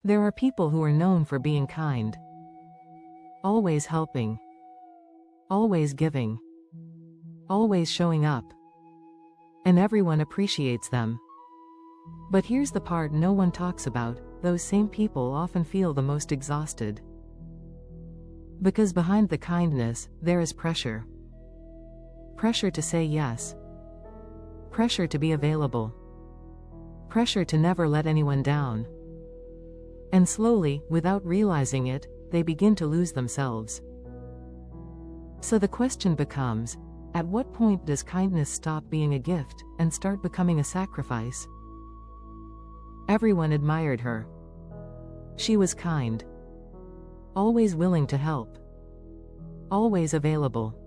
There are people who are known for being kind, always helping, always giving, always showing up, and everyone appreciates them. But here's the part no one talks about: those same people often feel the most exhausted. Because behind the kindness, there is pressure. Pressure to say yes. Pressure to be available. Pressure to never let anyone down. And slowly, without realizing it, they begin to lose themselves. So the question becomes, at what point does kindness stop being a gift and start becoming a sacrifice? Everyone admired her. She was kind, always willing to help, always available,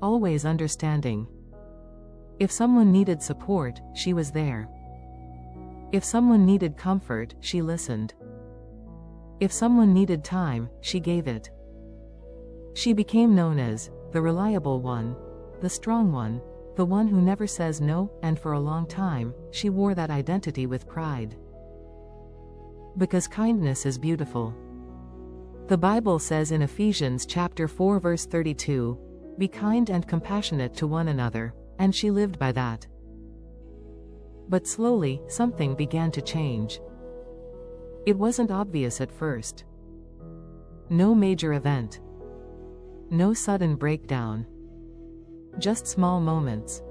always understanding. If someone needed support, she was there. If someone needed comfort, she listened. If someone needed time, she gave it. She became known as the reliable one, the strong one, the one who never says no, and for a long time, she wore that identity with pride. Because kindness is beautiful. The Bible says in Ephesians chapter 4 verse 32, "Be kind and compassionate to one another," and she lived by that. But slowly, something began to change. It wasn't obvious at first. No major event. No sudden breakdown. Just small moments.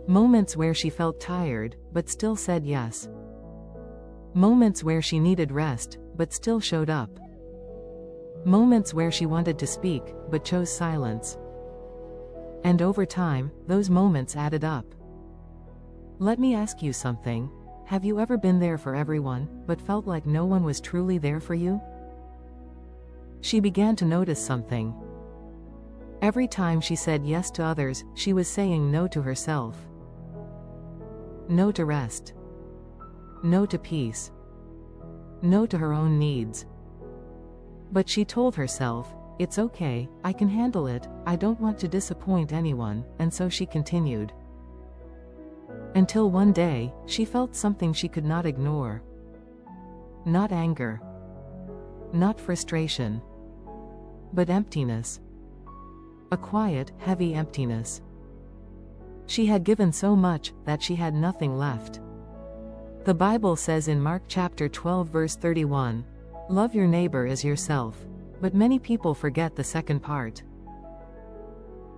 Moments where she felt tired, but still said yes. Moments where she needed rest, but still showed up. Moments where she wanted to speak, but chose silence. And over time, those moments added up. Let me ask you something. Have you ever been there for everyone, but felt like no one was truly there for you? She began to notice something. Every time she said yes to others, she was saying no to herself. No to rest. No to peace. No to her own needs. But she told herself, "It's okay, I can handle it, I don't want to disappoint anyone," and so she continued. Until one day, she felt something she could not ignore. Not anger. Not frustration. But emptiness. A quiet, heavy emptiness. She had given so much that she had nothing left. The Bible says in Mark chapter 12 verse 31, "Love your neighbor as yourself," but many people forget the second part.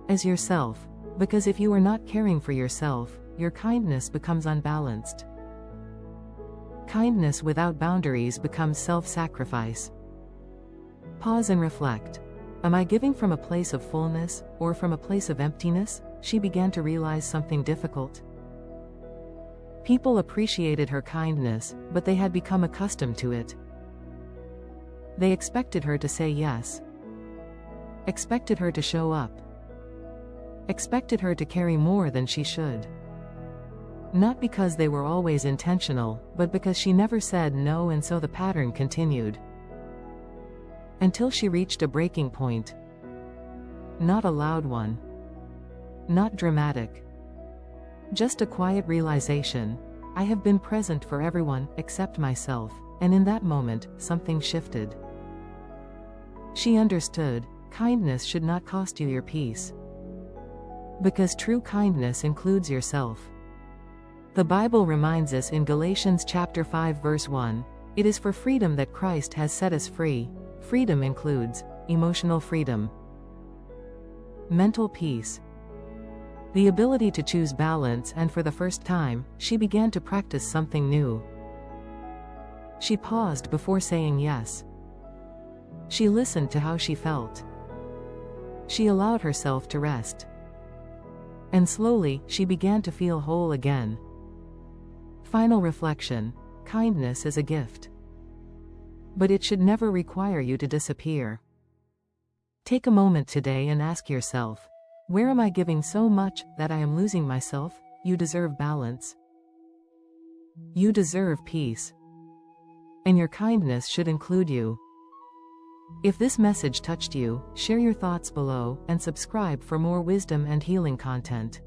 As yourself, because if you are not caring for yourself, your kindness becomes unbalanced. Kindness without boundaries becomes self-sacrifice. Pause and reflect. Am I giving from a place of fullness, or from a place of emptiness? She began to realize something difficult. People appreciated her kindness, but they had become accustomed to it. They expected her to say yes. Expected her to show up. Expected her to carry more than she should. Not because they were always intentional, but because she never said no, and so the pattern continued. Until she reached a breaking point. Not a loud one. Not dramatic. Just a quiet realization. I have been present for everyone except myself, and in that moment, something shifted. She understood, kindness should not cost you your peace. Because true kindness includes yourself. The Bible reminds us in Galatians chapter 5 verse 1, "It is for freedom that Christ has set us free." Freedom includes emotional freedom, mental peace, the ability to choose balance, and for the first time, she began to practice something new. She paused before saying yes. She listened to how she felt. She allowed herself to rest. And slowly, she began to feel whole again. Final reflection: kindness is a gift. But it should never require you to disappear. Take a moment today and ask yourself, where am I giving so much that I am losing myself? You deserve balance. You deserve peace. And your kindness should include you. If this message touched you, share your thoughts below and subscribe for more wisdom and healing content.